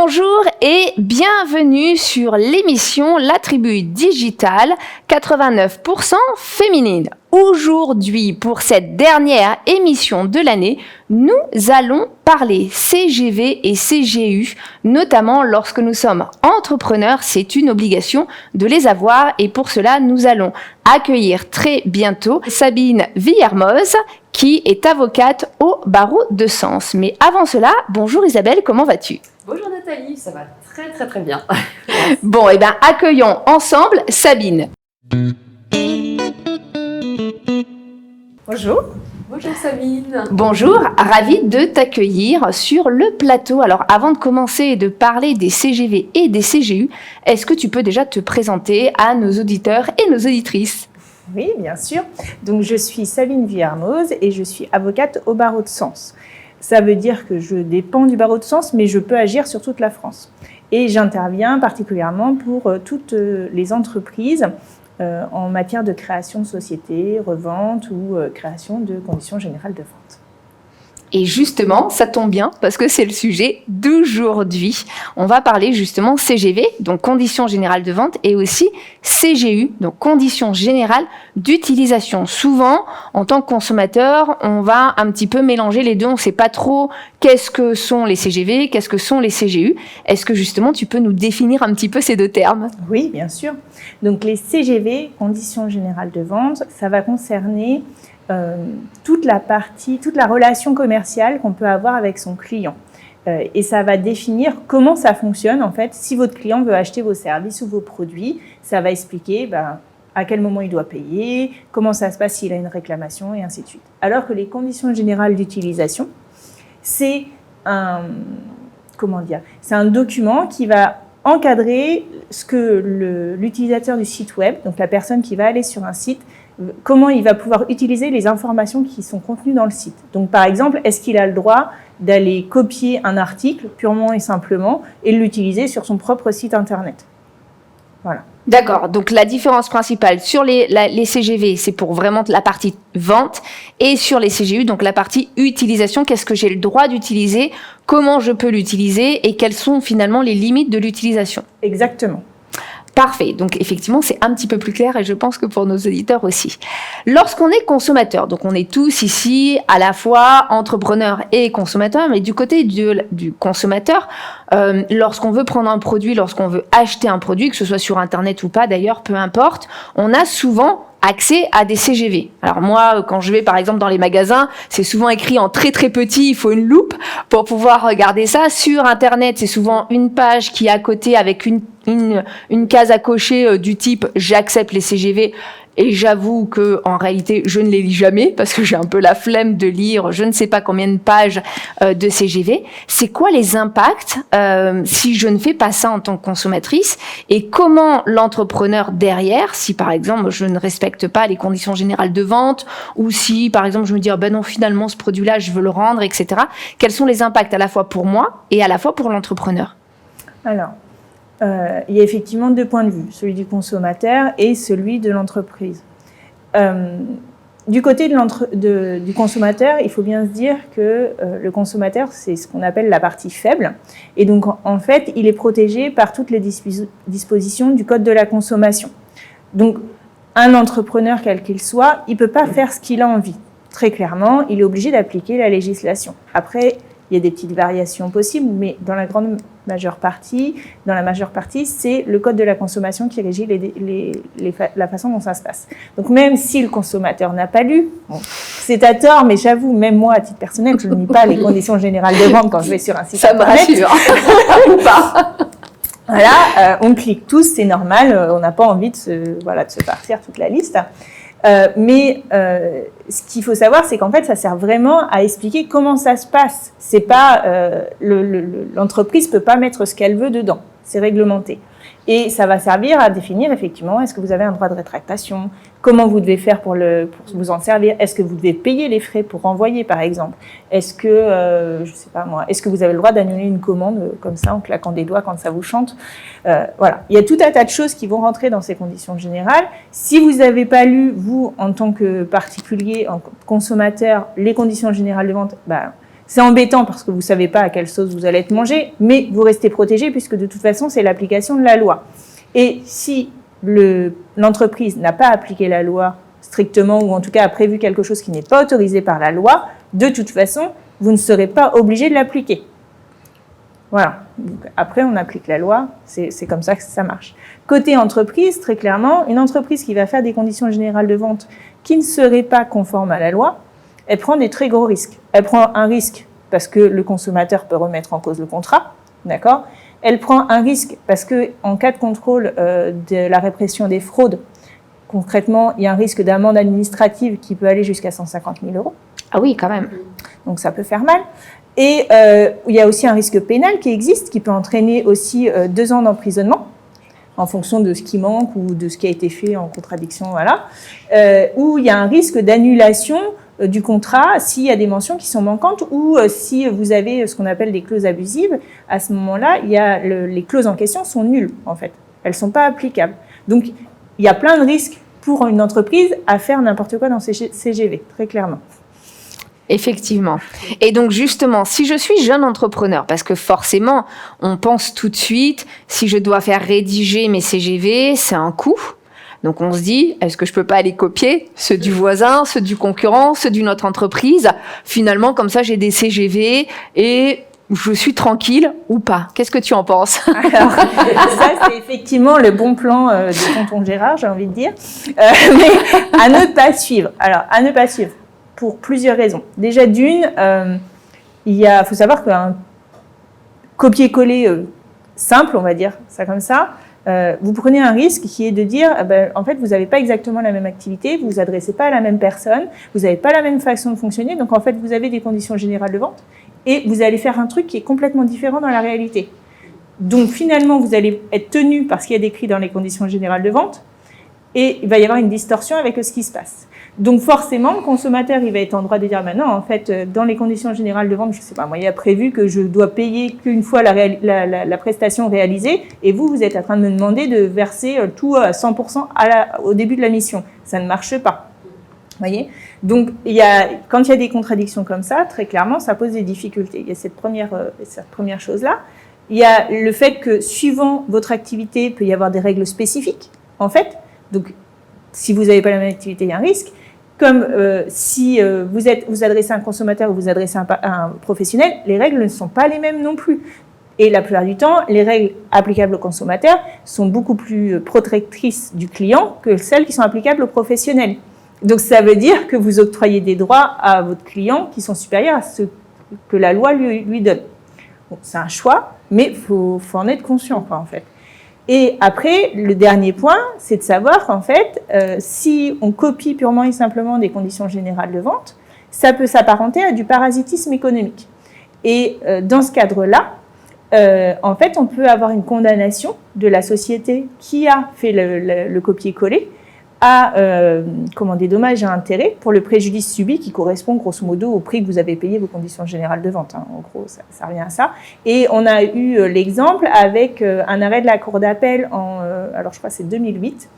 Bonjour et bienvenue sur l'émission La Tribu Digitale 89% féminine. Aujourd'hui, pour cette dernière émission de l'année, nous allons parler CGV et CGU, notamment lorsque nous sommes entrepreneurs, c'est une obligation de les avoir et pour cela, nous allons accueillir très bientôt Sabine Villermoz, qui est avocate au barreau de Sens. Mais avant cela, bonjour Isabelle, comment vas-tu ? Bonjour Nathalie, ça va très bien. Bon, et bien accueillons ensemble Sabine. Bonjour. Bonjour Sabine. Bonjour, ravie de t'accueillir sur le plateau. Alors avant de commencer et de parler des CGV et des CGU, est-ce que tu peux déjà te présenter à nos auditeurs et nos auditrices ? Oui, bien sûr. Donc je suis Sabine Villermoz et je suis avocate au barreau de Sens. Ça veut dire que je dépends du barreau de Sens, mais je peux agir sur toute la France. Et j'interviens particulièrement pour toutes les entreprises en matière de création de société, revente ou création de conditions générales de vente. Et justement, ça tombe bien parce que c'est le sujet d'aujourd'hui. On va parler justement CGV, donc conditions générales de vente, et aussi CGU, donc conditions générales d'utilisation. Souvent, en tant que consommateur, on va un petit peu mélanger les deux. On ne sait pas trop qu'est-ce que sont les CGV, qu'est-ce que sont les CGU. Est-ce que justement, tu peux nous définir un petit peu ces deux termes ? Oui, bien sûr. Donc les CGV, conditions générales de vente, ça va concerner toute la relation commerciale qu'on peut avoir avec son client. Et ça va définir comment ça fonctionne, en fait. Si votre client veut acheter vos services ou vos produits, ça va expliquer à quel moment il doit payer, comment ça se passe s'il a une réclamation, et ainsi de suite. Alors que les conditions générales d'utilisation, c'est un document qui va encadrer ce que l'utilisateur du site web, donc la personne qui va aller sur un site, comment il va pouvoir utiliser les informations qui sont contenues dans le site. Donc, par exemple, est-ce qu'il a le droit d'aller copier un article purement et simplement et l'utiliser sur son propre site internet ? Voilà. D'accord, donc la différence principale sur les CGV, c'est pour vraiment la partie vente, et sur les CGU, donc la partie utilisation, qu'est-ce que j'ai le droit d'utiliser, comment je peux l'utiliser et quelles sont finalement les limites de l'utilisation. Exactement. Parfait, donc effectivement c'est un petit peu plus clair et je pense que pour nos auditeurs aussi. Lorsqu'on est consommateur, donc on est tous ici à la fois entrepreneurs et consommateurs, mais du côté du consommateur, lorsqu'on veut prendre un produit, lorsqu'on veut acheter un produit, que ce soit sur internet ou pas d'ailleurs, peu importe, on a souvent accès à des CGV. Alors moi, quand je vais par exemple dans les magasins, c'est souvent écrit en très très petit, il faut une loupe pour pouvoir regarder ça. Sur internet, c'est souvent une page qui est à côté avec une case à cocher du type « j'accepte les CGV ». Et j'avoue que en réalité, je ne les lis jamais parce que j'ai un peu la flemme de lire je ne sais pas combien de pages de CGV. C'est quoi les impacts si je ne fais pas ça en tant que consommatrice et comment l'entrepreneur derrière, si par exemple je ne respecte pas les conditions générales de vente ou si par exemple je me dis non finalement ce produit-là je veux le rendre, etc. Quels sont les impacts à la fois pour moi et à la fois pour l'entrepreneur ? Alors, il y a effectivement deux points de vue, celui du consommateur et celui de l'entreprise. Du côté du consommateur, il faut bien se dire que le consommateur, c'est ce qu'on appelle la partie faible. Et donc, en fait, il est protégé par toutes les dispositions du Code de la consommation. Donc, un entrepreneur, quel qu'il soit, il ne peut pas faire ce qu'il a envie. Très clairement, il est obligé d'appliquer la législation. Après, il y a des petites variations possibles, mais dans la majeure partie, c'est le Code de la consommation qui régit la façon dont ça se passe. Donc même si le consommateur n'a pas lu, c'est à tort, mais j'avoue, même moi, à titre personnel, je ne lis pas les conditions générales de vente quand je vais sur un site internet. Ça me rassure. Ou pas. Voilà, on clique tous, c'est normal, on n'a pas envie de se partir toute la liste. Mais ce qu'il faut savoir, c'est qu'en fait, ça sert vraiment à expliquer comment ça se passe. C'est pas l'entreprise peut pas mettre ce qu'elle veut dedans. C'est réglementé. Et ça va servir à définir effectivement, est-ce que vous avez un droit de rétractation, comment vous devez faire pour vous en servir, est-ce que vous devez payer les frais pour renvoyer par exemple, est-ce que, je sais pas moi, est-ce que vous avez le droit d'annuler une commande comme ça en claquant des doigts quand ça vous chante, voilà. Il y a tout un tas de choses qui vont rentrer dans ces conditions générales. Si vous n'avez pas lu, vous, en tant que particulier, en consommateur, les conditions générales de vente, C'est embêtant parce que vous ne savez pas à quelle sauce vous allez être mangé, mais vous restez protégé puisque de toute façon, c'est l'application de la loi. Et si l'entreprise n'a pas appliqué la loi strictement, ou en tout cas a prévu quelque chose qui n'est pas autorisé par la loi, de toute façon, vous ne serez pas obligé de l'appliquer. Voilà. Donc, après, on applique la loi, c'est comme ça que ça marche. Côté entreprise, très clairement, une entreprise qui va faire des conditions générales de vente qui ne seraient pas conformes à la loi, elle prend des très gros risques. Elle prend un risque parce que le consommateur peut remettre en cause le contrat, d'accord ? Elle prend un risque parce qu'en cas de contrôle de la répression des fraudes, concrètement, il y a un risque d'amende administrative qui peut aller jusqu'à 150 000 €. Ah oui, quand même. Donc ça peut faire mal. Et il y a aussi un risque pénal qui existe, qui peut entraîner aussi 2 ans d'emprisonnement, en fonction de ce qui manque ou de ce qui a été fait en contradiction, voilà. Où il y a un risque d'annulation du contrat s'il y a des mentions qui sont manquantes ou si vous avez ce qu'on appelle des clauses abusives. À ce moment-là, les clauses en question sont nulles, en fait. Elles ne sont pas applicables. Donc, il y a plein de risques pour une entreprise à faire n'importe quoi dans ces CGV, très clairement. Effectivement. Et donc justement, si je suis jeune entrepreneur, parce que forcément, on pense tout de suite, si je dois faire rédiger mes CGV, c'est un coût. Donc on se dit, est-ce que je peux pas aller copier ceux du voisin, ceux du concurrent, ceux d'une autre entreprise ? Finalement, comme ça, j'ai des CGV et je suis tranquille ou pas ? Qu'est-ce que tu en penses ? Alors, ça, c'est effectivement le bon plan de tonton Gérard, j'ai envie de dire. Mais à ne pas suivre. Alors, à ne pas suivre. Pour plusieurs raisons. Déjà d'une, faut savoir qu'un copier-coller simple, on va dire ça comme ça, vous prenez un risque qui est de dire, en fait, vous n'avez pas exactement la même activité, vous ne vous adressez pas à la même personne, vous n'avez pas la même façon de fonctionner, donc en fait, vous avez des conditions générales de vente et vous allez faire un truc qui est complètement différent dans la réalité. Donc finalement, vous allez être tenu par ce qui est décrit dans les conditions générales de vente et il va y avoir une distorsion avec ce qui se passe. Donc forcément, le consommateur, il va être en droit de dire, non, en fait, dans les conditions générales de vente, je ne sais pas, moi, il y a prévu que je dois payer qu'une fois la prestation réalisée, et vous êtes en train de me demander de verser tout à 100% au début de la mission. Ça ne marche pas. Vous voyez ? Donc, quand il y a des contradictions comme ça, très clairement, ça pose des difficultés. Il y a cette première chose-là. Il y a le fait que, suivant votre activité, il peut y avoir des règles spécifiques, en fait. Donc, si vous n'avez pas la même activité, il y a un risque. Comme si vous adressez à un consommateur ou vous adressez à un professionnel, les règles ne sont pas les mêmes non plus. Et la plupart du temps, les règles applicables au consommateur sont beaucoup plus protectrices du client que celles qui sont applicables aux professionnels. Donc ça veut dire que vous octroyez des droits à votre client qui sont supérieurs à ce que la loi lui donne. Bon, c'est un choix, mais il faut en être conscient, quoi, en fait. Et après, le dernier point, c'est de savoir qu'en fait, si on copie purement et simplement des conditions générales de vente, ça peut s'apparenter à du parasitisme économique. Et dans ce cadre-là, en fait, on peut avoir une condamnation de la société qui a fait le copier-coller à des dommages et intérêts pour le préjudice subi qui correspond grosso modo au prix que vous avez payé vos conditions générales de vente. Hein. En gros, ça revient à ça. Et on a eu l'exemple avec un arrêt de la Cour d'appel alors je crois que c'est 2008,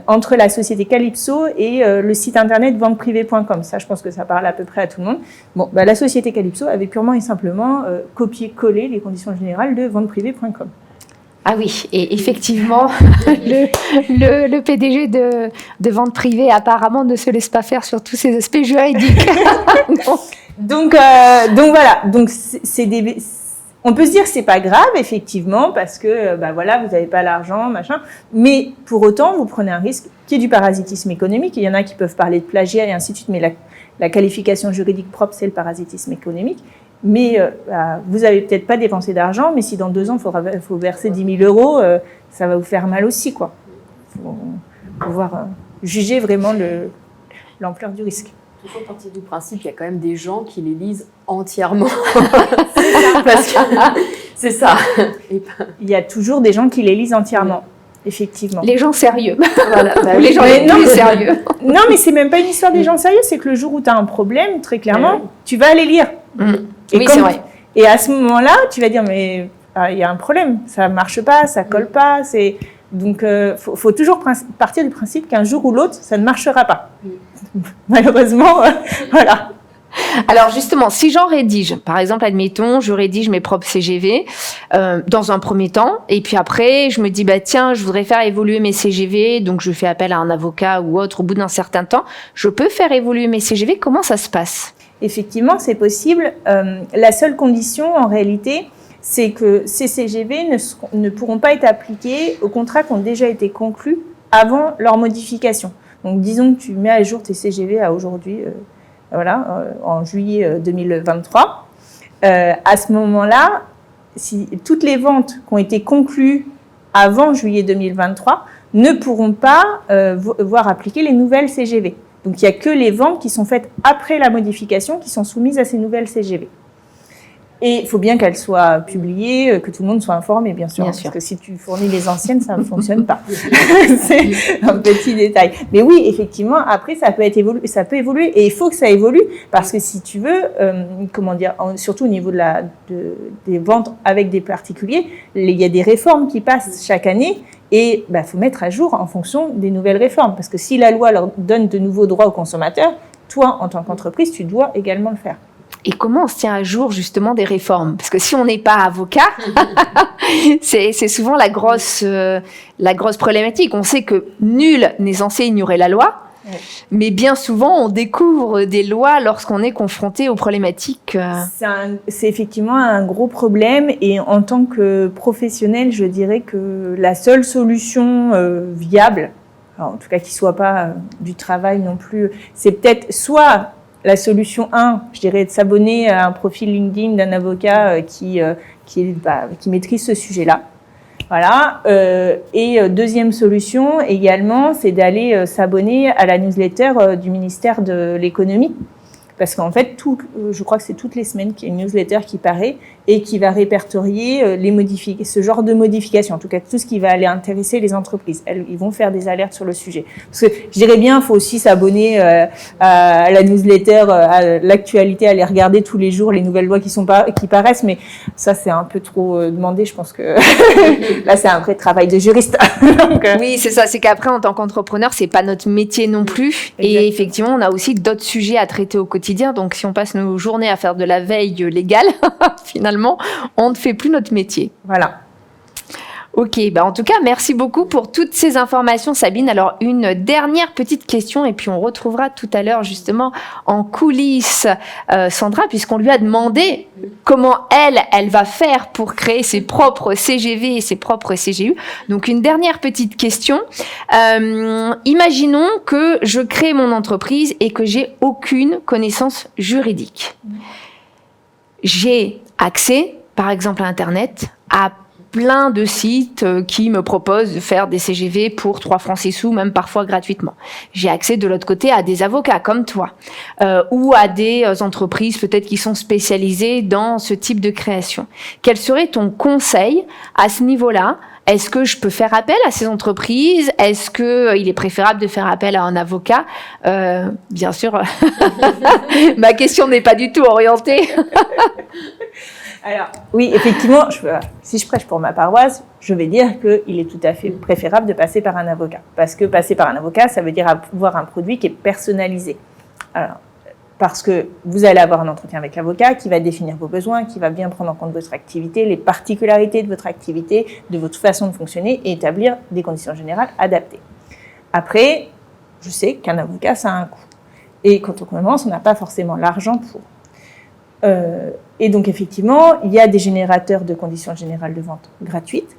entre la société Calypso et le site internet venteprivée.com. Ça, je pense que ça parle à peu près à tout le monde. Bon, la société Calypso avait purement et simplement copié-collé les conditions générales de venteprivée.com. Ah oui, et effectivement, le PDG de vente privée apparemment ne se laisse pas faire sur tous ces aspects juridiques. Donc voilà, donc on peut se dire que c'est pas grave effectivement parce que vous n'avez pas l'argent, machin, mais pour autant vous prenez un risque qui est du parasitisme économique. Il y en a qui peuvent parler de plagiat et ainsi de suite, mais la qualification juridique propre c'est le parasitisme économique. Mais vous n'avez peut-être pas dépensé d'argent, mais si dans 2 ans, il faut verser 10 000 €, ça va vous faire mal aussi, quoi. Il faut pouvoir juger vraiment l'ampleur du risque. Il faut partir du principe qu'il y a quand même des gens qui les lisent entièrement. Parce que c'est ça. Il y a toujours des gens qui les lisent entièrement. Effectivement. Les gens sérieux. Voilà, les gens sérieux. Non, mais c'est même pas une histoire des gens sérieux, c'est que le jour où tu as un problème, très clairement, tu vas aller lire. Oui, c'est vrai. Et à ce moment-là, tu vas dire, mais il y a un problème, ça marche pas, ça colle pas. Donc, faut toujours partir du principe qu'un jour ou l'autre, ça ne marchera pas. Malheureusement, voilà. Alors justement, si j'en rédige, par exemple, admettons, je rédige mes propres CGV dans un premier temps, et puis après, je me dis, tiens, je voudrais faire évoluer mes CGV, donc je fais appel à un avocat ou autre au bout d'un certain temps. Je peux faire évoluer mes CGV, comment ça se passe ? Effectivement, c'est possible. La seule condition, en réalité, c'est que ces CGV ne pourront pas être appliqués aux contrats qui ont déjà été conclus avant leur modification. Donc, disons que tu mets à jour tes CGV à aujourd'hui, en juillet 2023. À ce moment-là, si toutes les ventes qui ont été conclues avant juillet 2023 ne pourront pas voir appliquer les nouvelles CGV. Donc, il n'y a que les ventes qui sont faites après la modification qui sont soumises à ces nouvelles CGV. Et il faut bien qu'elles soient publiées, que tout le monde soit informé, bien sûr. Parce que si tu fournis les anciennes, ça ne fonctionne pas. C'est un petit détail. Mais oui, effectivement, après, ça peut évoluer. Et il faut que ça évolue. Parce que si tu veux, surtout au niveau des ventes avec des particuliers, il y a des réformes qui passent chaque année. Et il faut mettre à jour en fonction des nouvelles réformes. Parce que si la loi leur donne de nouveaux droits aux consommateurs, toi, en tant qu'entreprise, tu dois également le faire. Et comment on se tient à jour justement des réformes ? Parce que si on n'est pas avocat, c'est souvent la grosse problématique. On sait que nul n'est censé ignorer la loi, mais bien souvent on découvre des lois lorsqu'on est confronté aux problématiques. C'est effectivement un gros problème, et en tant que professionnel, je dirais que la seule solution viable, alors en tout cas qui ne soit pas du travail non plus, c'est peut-être soit la solution 1, je dirais, de s'abonner à un profil LinkedIn d'un avocat qui maîtrise ce sujet-là. Voilà. Et deuxième solution également, c'est d'aller s'abonner à la newsletter du ministère de l'économie. Parce qu'en fait, je crois que c'est toutes les semaines qu'il y a une newsletter qui paraît et qui va répertorier ce genre de modifications. En tout cas, tout ce qui va aller intéresser les entreprises. Ils vont faire des alertes sur le sujet. Parce que je dirais bien, il faut aussi s'abonner à la newsletter, à l'actualité, aller regarder tous les jours les nouvelles lois qui paraissent. Mais ça, c'est un peu trop demandé. Je pense que là, c'est un vrai travail de juriste. Donc, oui, c'est ça. C'est qu'après, en tant qu'entrepreneur, c'est pas notre métier non plus. Exactement. Et effectivement, on a aussi d'autres sujets à traiter au quotidien. Donc, si on passe nos journées à faire de la veille légale, finalement, on ne fait plus notre métier. Voilà. Ok, en tout cas, merci beaucoup pour toutes ces informations, Sabine. Alors, une dernière petite question, et puis on retrouvera tout à l'heure, justement, en coulisses, Sandra, puisqu'on lui a demandé comment elle va faire pour créer ses propres CGV et ses propres CGU. Donc, une dernière petite question. Imaginons que je crée mon entreprise et que j'ai aucune connaissance juridique. J'ai accès, par exemple, à Internet, à plein de sites qui me proposent de faire des CGV pour 3 francs 6 sous, même parfois gratuitement. J'ai accès de l'autre côté à des avocats comme toi, ou à des entreprises peut-être qui sont spécialisées dans ce type de création. Quel serait ton conseil à ce niveau-là ? Est-ce que je peux faire appel à ces entreprises ? Est-ce qu'il est préférable de faire appel à un avocat ? Bien sûr, ma question n'est pas du tout orientée. Alors, oui, effectivement, si je prêche pour ma paroisse, je vais dire qu'il est tout à fait préférable de passer par un avocat. Parce que passer par un avocat, ça veut dire avoir un produit qui est personnalisé. Alors, parce que vous allez avoir un entretien avec l'avocat qui va définir vos besoins, qui va bien prendre en compte votre activité, les particularités de votre activité, de votre façon de fonctionner et établir des conditions générales adaptées. Après, je sais qu'un avocat, ça a un coût. Et quand on commence, on n'a pas forcément l'argent pour. Et donc, effectivement, il y a des générateurs de conditions générales de vente gratuites.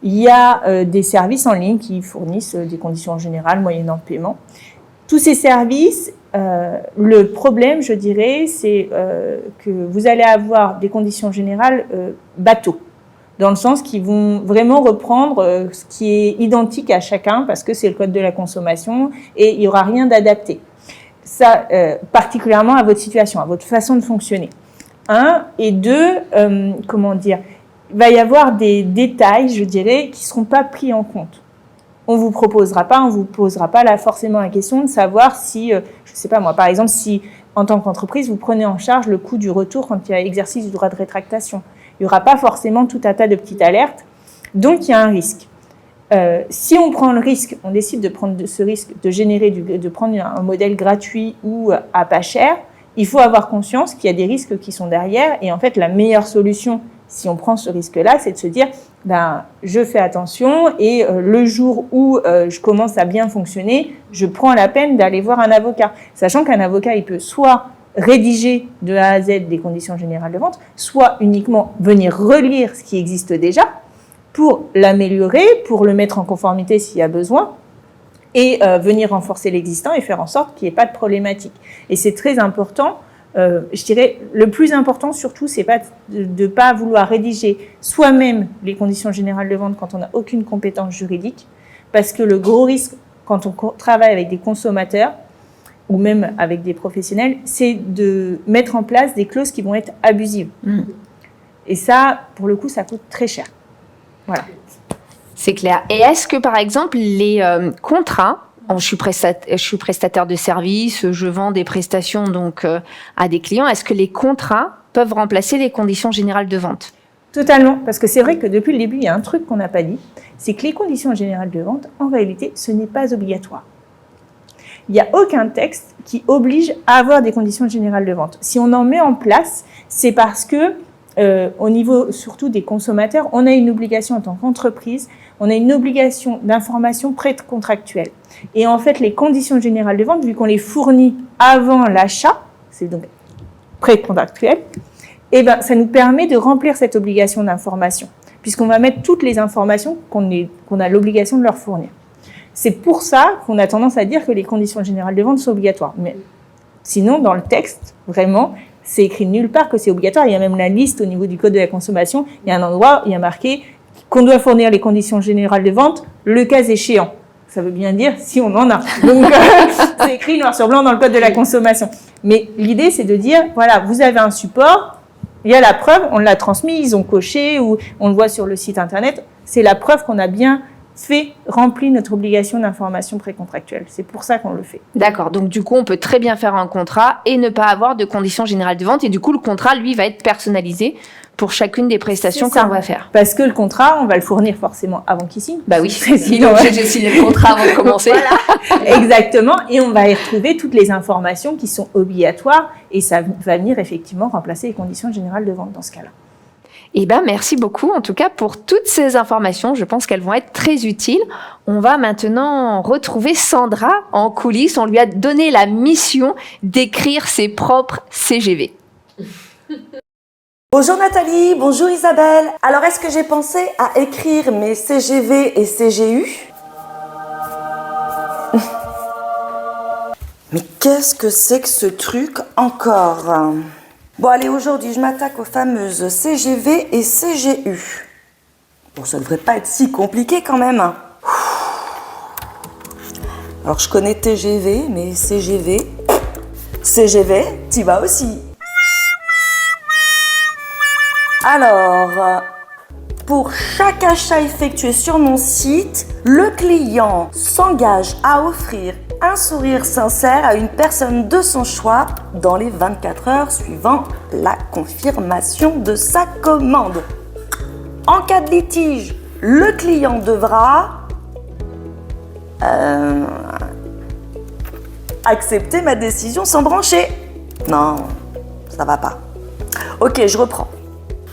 Il y a des services en ligne qui fournissent des conditions générales moyennant paiement. Tous ces services, le problème, je dirais, c'est que vous allez avoir des conditions générales bateau, dans le sens qu'ils vont vraiment reprendre ce qui est identique à chacun, parce que c'est le code de la consommation, et il n'y aura rien d'adapté. Ça, particulièrement à votre situation, à votre façon de fonctionner. 1, et 2, il va y avoir des détails, je dirais, qui ne seront pas pris en compte. On vous posera pas là forcément la question de savoir si, je sais pas moi, par exemple, si en tant qu'entreprise, vous prenez en charge le coût du retour quand il y a exercice du droit de rétractation. Il n'y aura pas forcément tout un tas de petites alertes, donc il y a un risque. Si on prend le risque, on décide de prendre ce risque de prendre un modèle gratuit ou à pas cher, il faut avoir conscience qu'il y a des risques qui sont derrière. Et en fait, la meilleure solution, si on prend ce risque-là, c'est de se dire, je fais attention et le jour où je commence à bien fonctionner, je prends la peine d'aller voir un avocat. Sachant qu'un avocat, il peut soit rédiger de A à Z des conditions générales de vente, soit uniquement venir relire ce qui existe déjà pour l'améliorer, pour le mettre en conformité s'il y a besoin, et venir renforcer l'existant et faire en sorte qu'il n'y ait pas de problématique. Et c'est très important, je dirais, le plus important surtout, c'est pas de ne pas vouloir rédiger soi-même les conditions générales de vente quand on n'a aucune compétence juridique, parce que le gros risque quand on travaille avec des consommateurs, ou même avec des professionnels, c'est de mettre en place des clauses qui vont être abusives. Et ça, pour le coup, ça coûte très cher. Voilà. C'est clair. Et est-ce que, par exemple, les contrats, je suis prestataire de services, je vends des prestations donc à des clients, est-ce que les contrats peuvent remplacer les conditions générales de vente ? Totalement, parce que c'est vrai que depuis le début, il y a un truc qu'on n'a pas dit, c'est que les conditions générales de vente, en réalité, ce n'est pas obligatoire. Il n'y a aucun texte qui oblige à avoir des conditions générales de vente. Si on en met en place, c'est parce que, au niveau surtout des consommateurs, on a une obligation en tant qu'entreprise, on a une obligation d'information pré-contractuelle. Et en fait, les conditions générales de vente, vu qu'on les fournit avant l'achat, c'est donc pré-contractuel, eh ben, ça nous permet de remplir cette obligation d'information, puisqu'on va mettre toutes les informations qu'on a l'obligation de leur fournir. C'est pour ça qu'on a tendance à dire que les conditions générales de vente sont obligatoires. Mais sinon, dans le texte, vraiment, c'est écrit nulle part que c'est obligatoire. Il y a même la liste au niveau du Code de la consommation. Il y a un endroit où il y a marqué qu'on doit fournir les conditions générales de vente, le cas échéant. Ça veut bien dire si on en a. Donc, c'est écrit noir sur blanc dans le Code de la consommation. Mais l'idée, c'est de dire, voilà, vous avez un support, il y a la preuve, on l'a transmis, ils ont coché ou on le voit sur le site internet. C'est la preuve qu'on a bien rempli notre obligation d'information précontractuelle. C'est pour ça qu'on le fait. D'accord. Donc, du coup, on peut très bien faire un contrat et ne pas avoir de conditions générales de vente. Et du coup, le contrat, lui, va être personnalisé pour chacune des prestations qu'on va faire. Parce que le contrat, on va le fournir forcément avant qu'il signe. Bah oui, sinon j'ai signé le contrat avant de commencer. Voilà. Exactement. Et on va y retrouver toutes les informations qui sont obligatoires et ça va venir effectivement remplacer les conditions générales de vente dans ce cas-là. Eh bien, merci beaucoup, en tout cas, pour toutes ces informations. Je pense qu'elles vont être très utiles. On va maintenant retrouver Sandra en coulisses. On lui a donné la mission d'écrire ses propres CGV. Bonjour Nathalie, bonjour Isabelle. Alors, est-ce que j'ai pensé à écrire mes CGV et CGU ? Mais qu'est-ce que c'est que ce truc encore ? Bon allez, aujourd'hui je m'attaque aux fameuses CGV et CGU. Bon, ça devrait pas être si compliqué quand même. Alors je connais TGV, mais CGV, t'y vas aussi. Alors, pour chaque achat effectué sur mon site, le client s'engage à offrir un sourire sincère à une personne de son choix dans les 24 heures suivant la confirmation de sa commande. En cas de litige, le client devra accepter ma décision sans broncher. Non, ça va pas. Ok, je reprends.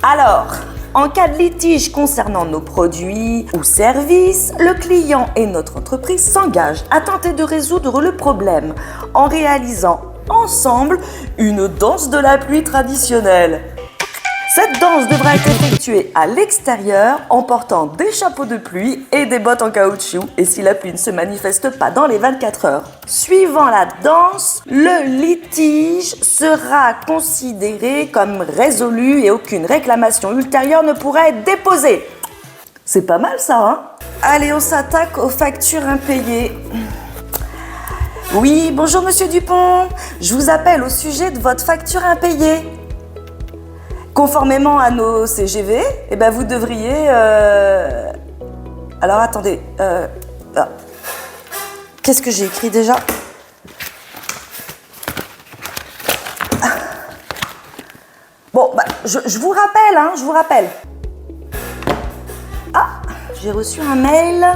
Alors, en cas de litige concernant nos produits ou services, le client et notre entreprise s'engagent à tenter de résoudre le problème en réalisant ensemble une danse de la pluie traditionnelle. Cette danse devra être effectuée à l'extérieur en portant des chapeaux de pluie et des bottes en caoutchouc et si la pluie ne se manifeste pas dans les 24 heures. Suivant la danse, le litige sera considéré comme résolu et aucune réclamation ultérieure ne pourra être déposée. C'est pas mal ça, hein ? Allez, on s'attaque aux factures impayées. Oui, bonjour Monsieur Dupont. Je vous appelle au sujet de votre facture impayée. Conformément à nos CGV, eh ben vous devriez... Alors attendez, qu'est-ce que j'ai écrit déjà ? Bon, bah, je vous rappelle, hein, je vous rappelle. Ah, j'ai reçu un mail.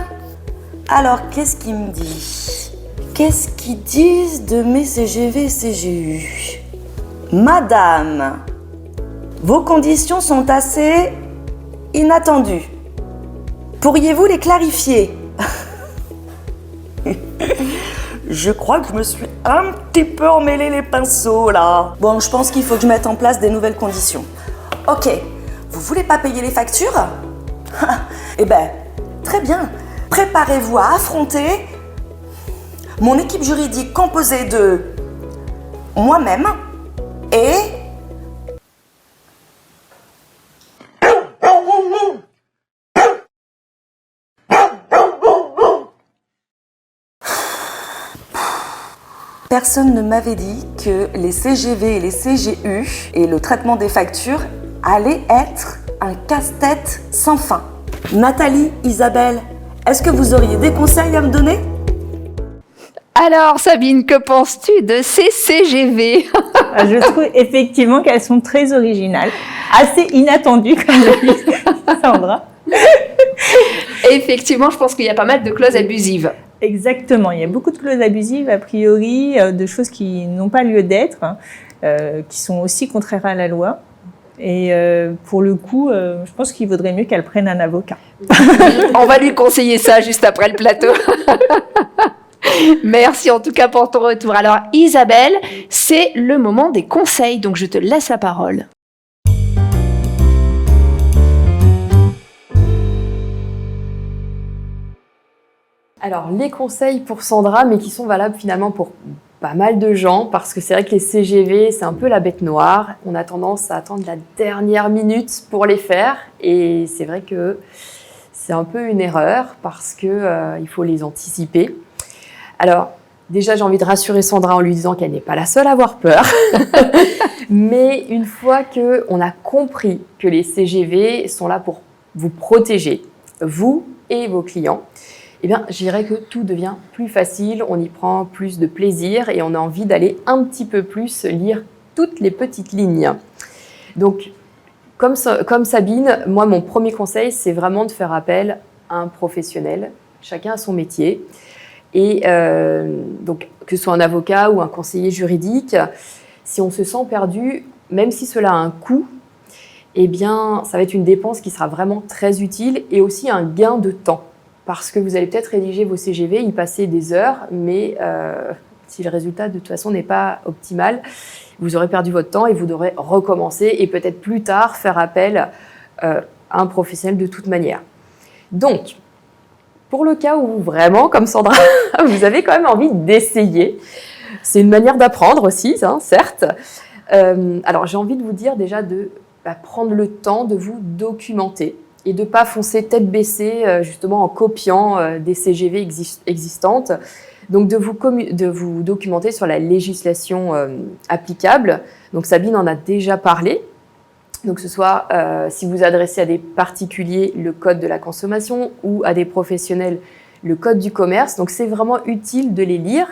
Alors, qu'est-ce qu'il me dit ? Qu'est-ce qu'ils disent de mes CGV et CGU ? Madame, vos conditions sont assez inattendues. Pourriez-vous les clarifier? Je crois que je me suis un petit peu emmêlé les pinceaux là. Bon, je pense qu'il faut que je mette en place des nouvelles conditions. Ok, vous voulez pas payer les factures? Eh ben, très bien. Préparez-vous à affronter mon équipe juridique composée de moi-même et... Personne ne m'avait dit que les CGV et les CGU et le traitement des factures allaient être un casse-tête sans fin. Nathalie, Isabelle, est-ce que vous auriez des conseils à me donner? Alors Sabine, que penses-tu de ces CGV? Je trouve effectivement qu'elles sont très originales, assez inattendues, comme le dit Sandra. Effectivement, je pense qu'il y a pas mal de clauses abusives. Exactement, il y a beaucoup de clauses abusives, a priori, de choses qui n'ont pas lieu d'être, qui sont aussi contraires à la loi. Et pour le coup, je pense qu'il vaudrait mieux qu'elle prenne un avocat. On va lui conseiller ça juste après le plateau. Merci en tout cas pour ton retour. Alors Isabelle, c'est le moment des conseils, donc je te laisse la parole. Alors, les conseils pour Sandra, mais qui sont valables finalement pour pas mal de gens, parce que c'est vrai que les CGV, c'est un peu la bête noire. On a tendance à attendre la dernière minute pour les faire, et c'est vrai que c'est un peu une erreur, parce que il faut les anticiper. Alors, déjà, j'ai envie de rassurer Sandra en lui disant qu'elle n'est pas la seule à avoir peur. Mais une fois qu'on a compris que les CGV sont là pour vous protéger, vous et vos clients, eh bien, je dirais que tout devient plus facile, on y prend plus de plaisir et on a envie d'aller un petit peu plus lire toutes les petites lignes. Donc, comme Sabine, moi, mon premier conseil, c'est vraiment de faire appel à un professionnel. Chacun a son métier. Et donc, que ce soit un avocat ou un conseiller juridique, si on se sent perdu, même si cela a un coût, eh bien, ça va être une dépense qui sera vraiment très utile et aussi un gain de temps. Parce que vous allez peut-être rédiger vos CGV, y passer des heures, mais si le résultat de toute façon n'est pas optimal, vous aurez perdu votre temps et vous devrez recommencer et peut-être plus tard faire appel à un professionnel de toute manière. Donc, pour le cas où vraiment, comme Sandra, vous avez quand même envie d'essayer, c'est une manière d'apprendre aussi, hein, certes. Alors, j'ai envie de vous dire déjà de prendre le temps de vous documenter et de ne pas foncer tête baissée justement en copiant des CGV existantes. Donc de vous documenter sur la législation applicable. Donc Sabine en a déjà parlé. Donc que ce soit si vous adressez à des particuliers le code de la consommation ou à des professionnels le code du commerce. Donc c'est vraiment utile de les lire.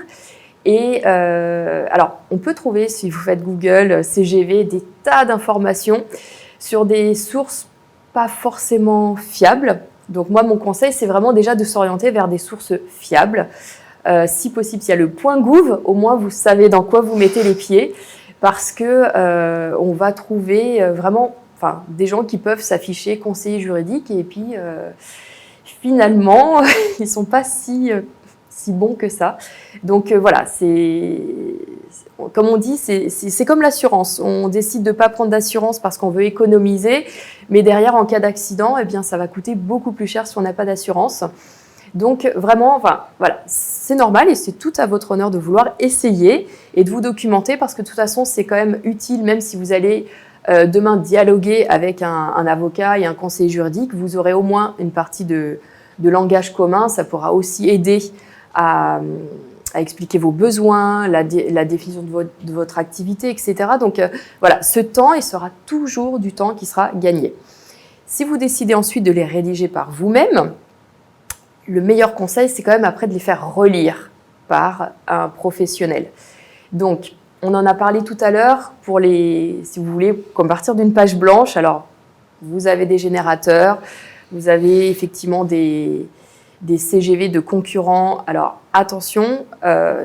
Et alors on peut trouver, si vous faites Google, CGV, des tas d'informations sur des sources pas forcément fiables. Donc moi, mon conseil, c'est vraiment déjà de s'orienter vers des sources fiables. Si possible, s'il y a le point Gouv, au moins vous savez dans quoi vous mettez les pieds, parce que on va trouver vraiment des gens qui peuvent s'afficher conseillers juridiques et puis finalement, ils ne sont pas si bons que ça. Donc voilà, comme on dit, c'est comme l'assurance. On décide de ne pas prendre d'assurance parce qu'on veut économiser, mais derrière, en cas d'accident, eh bien, ça va coûter beaucoup plus cher si on n'a pas d'assurance. Donc vraiment, voilà, c'est normal et c'est tout à votre honneur de vouloir essayer et de vous documenter parce que de toute façon, c'est quand même utile, même si vous allez demain dialoguer avec un avocat et un conseiller juridique, vous aurez au moins une partie de langage commun. Ça pourra aussi aider à expliquer vos besoins, la définition de votre activité, etc. Donc voilà, ce temps, il sera toujours du temps qui sera gagné. Si vous décidez ensuite de les rédiger par vous-même, le meilleur conseil, c'est quand même après de les faire relire par un professionnel. Donc, on en a parlé tout à l'heure, si vous voulez, comme partir d'une page blanche, alors vous avez des générateurs, vous avez effectivement des CGV de concurrents. Alors attention,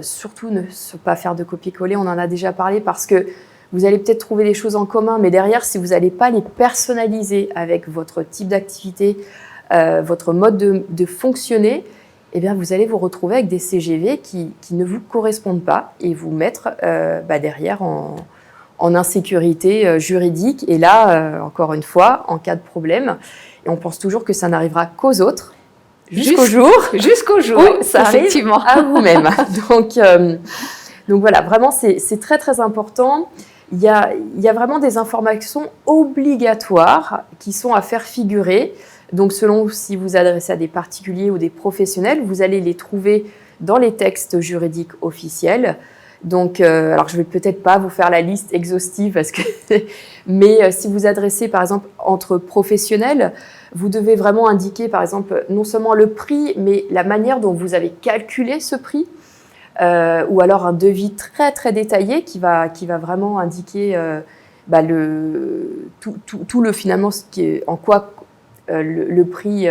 surtout ne pas faire de copier-coller, on en a déjà parlé parce que Vous allez peut-être trouver des choses en commun, mais derrière, si vous n'allez pas les personnaliser avec votre type d'activité, votre mode de fonctionner, eh bien, vous allez vous retrouver avec des CGV qui ne vous correspondent pas et vous mettre derrière en insécurité juridique. Et là, encore une fois, en cas de problème, et on pense toujours que ça n'arrivera qu'aux autres, jusqu'au jour où ça arrive à vous-même. Donc voilà, vraiment, c'est très très important. Il y a vraiment des informations obligatoires qui sont à faire figurer. Donc selon si vous adressez à des particuliers ou des professionnels, vous allez les trouver dans les textes juridiques officiels. Donc, alors je vais peut-être pas vous faire la liste exhaustive mais si vous adressez par exemple entre professionnels, vous devez vraiment indiquer par exemple non seulement le prix, mais la manière dont vous avez calculé ce prix, ou alors un devis très très détaillé qui va vraiment indiquer tout le finalement ce qui est en quoi le prix,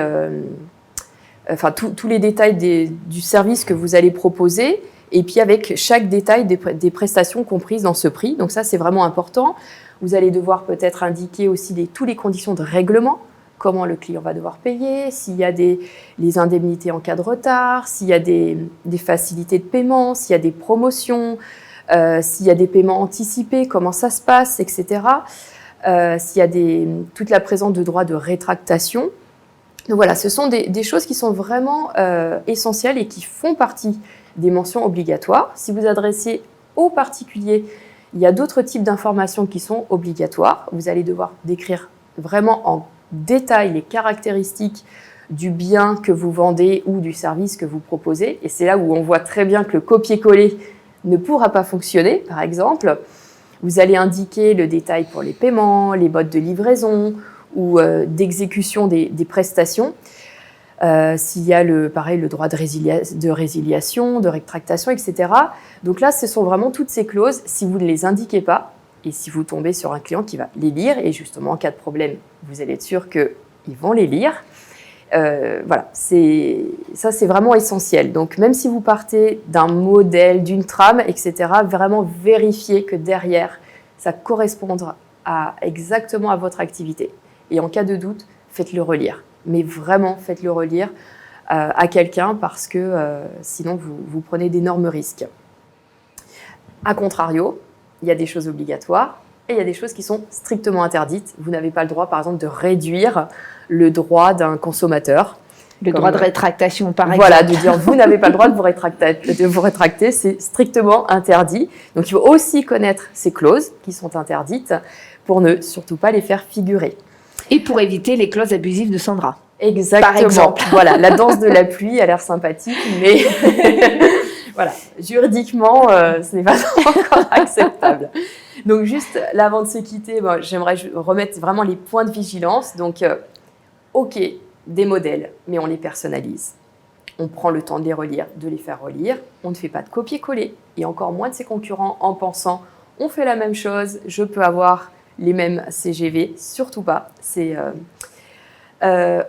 tous les détails du service que vous allez proposer, et puis avec chaque détail des prestations comprises dans ce prix. Donc ça, c'est vraiment important. Vous allez devoir peut-être indiquer aussi toutes les conditions de règlement, comment le client va devoir payer, s'il y a les indemnités en cas de retard, s'il y a des facilités de paiement, s'il y a des promotions, s'il y a des paiements anticipés, comment ça se passe, etc. S'il y a toute la présence de droits de rétractation. Donc voilà, ce sont des choses qui sont vraiment essentielles et qui font partie des mentions obligatoires. Si vous adressez aux particuliers, il y a d'autres types d'informations qui sont obligatoires. Vous allez devoir décrire vraiment en détail les caractéristiques du bien que vous vendez ou du service que vous proposez. Et c'est là où on voit très bien que le copier-coller ne pourra pas fonctionner, par exemple. Vous allez indiquer le détail pour les paiements, les modes de livraison ou d'exécution des prestations. S'il y a le droit de résiliation, de rétractation, etc. Donc là, ce sont vraiment toutes ces clauses. Si vous ne les indiquez pas, et si vous tombez sur un client qui va les lire, et justement, en cas de problème, vous allez être sûr qu'ils vont les lire. Voilà, ça c'est vraiment essentiel. Donc même si vous partez d'un modèle, d'une trame, etc., vraiment vérifiez que derrière, ça correspondra exactement à votre activité. Et en cas de doute, faites-le relire. Mais vraiment, faites-le relire à quelqu'un parce que sinon, vous prenez d'énormes risques. A contrario, il y a des choses obligatoires et il y a des choses qui sont strictement interdites. Vous n'avez pas le droit, par exemple, de réduire le droit d'un consommateur. Le droit de rétractation, par exemple. Voilà, de dire vous n'avez pas le droit de vous rétracter, c'est strictement interdit. Donc, il faut aussi connaître ces clauses qui sont interdites pour ne surtout pas les faire figurer. Et pour éviter les clauses abusives de Sandra. Exactement. Par exemple. Voilà, la danse de la pluie a l'air sympathique, mais voilà, juridiquement, ce n'est pas encore acceptable. Donc juste là, avant de se quitter, j'aimerais remettre vraiment les points de vigilance. Donc, ok, des modèles, mais on les personnalise. On prend le temps de les relire, de les faire relire. On ne fait pas de copier-coller, et encore moins de ses concurrents en pensant on fait la même chose, je peux avoir les mêmes CGV, surtout pas.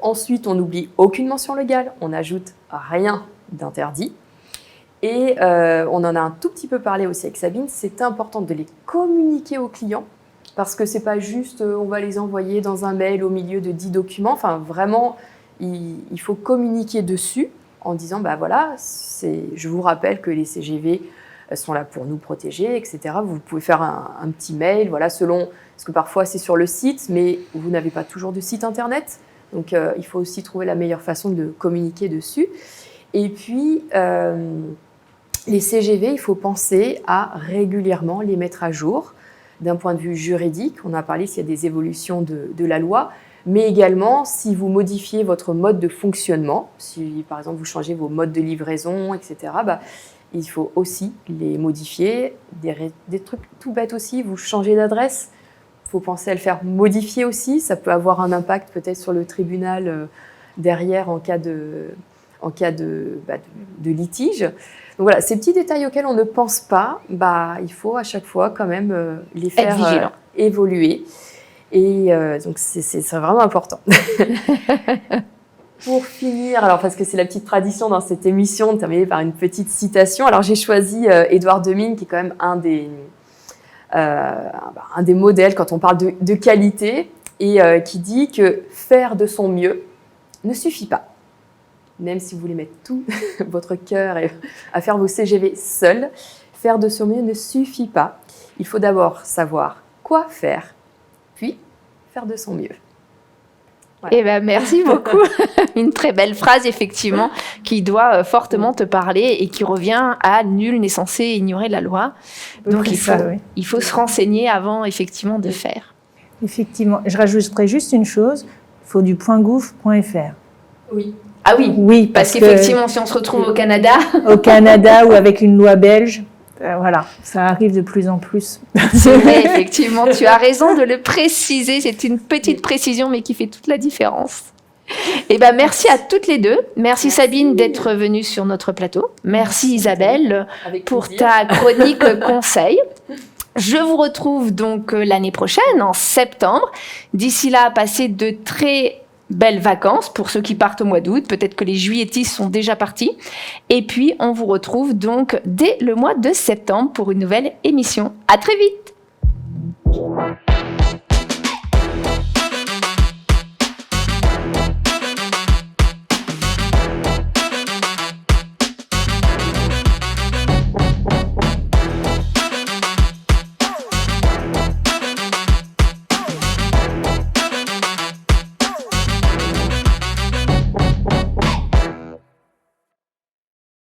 Ensuite, on n'oublie aucune mention légale, on n'ajoute rien d'interdit. Et on en a un tout petit peu parlé aussi avec Sabine, c'est important de les communiquer aux clients parce que c'est pas juste on va les envoyer dans un mail au milieu de 10 documents. Enfin, vraiment, il faut communiquer dessus en disant voilà, je vous rappelle que les CGV sont là pour nous protéger, etc. Vous pouvez faire un petit mail, voilà, parce que parfois c'est sur le site, mais vous n'avez pas toujours de site internet. Donc, il faut aussi trouver la meilleure façon de communiquer dessus. Et puis, les CGV, il faut penser à régulièrement les mettre à jour d'un point de vue juridique. On a parlé s'il y a des évolutions de la loi, mais également si vous modifiez votre mode de fonctionnement, si par exemple vous changez vos modes de livraison, etc., il faut aussi les modifier. Des trucs tout bêtes aussi, vous changez d'adresse, il faut penser à le faire modifier aussi. Ça peut avoir un impact peut-être sur le tribunal derrière en cas de litige. Donc voilà, ces petits détails auxquels on ne pense pas, il faut à chaque fois quand même les faire évoluer. Et donc c'est vraiment important. Pour finir, alors parce que c'est la petite tradition dans cette émission de terminer par une petite citation. Alors j'ai choisi Édouard Demine, qui est quand même un un des modèles quand on parle de qualité et qui dit que faire de son mieux ne suffit pas. Même si vous voulez mettre tout votre cœur à faire vos CGV seul, faire de son mieux ne suffit pas. Il faut d'abord savoir quoi faire, puis faire de son mieux. Voilà. Eh ben, merci beaucoup. Une très belle phrase, effectivement, qui doit fortement te parler et qui revient à nul n'est censé ignorer la loi. Donc, il faut se renseigner avant, effectivement, de faire. Effectivement. Je rajouterais juste une chose, il faut du .gouv.fr. Oui. Ah oui, oui parce qu'effectivement, si on se retrouve au Canada... Au Canada ou avec une loi belge, voilà, ça arrive de plus en plus. C'est vrai, effectivement, tu as raison de le préciser. C'est une petite précision, mais qui fait toute la différence. Eh ben, merci à toutes les deux. Merci Sabine d'être venue sur notre plateau. Merci Isabelle pour ta chronique conseil. Je vous retrouve donc l'année prochaine, en septembre. D'ici là, passez de très belles vacances pour ceux qui partent au mois d'août. Peut-être que les juilletistes sont déjà partis. Et puis, on vous retrouve donc dès le mois de septembre pour une nouvelle émission. À très vite!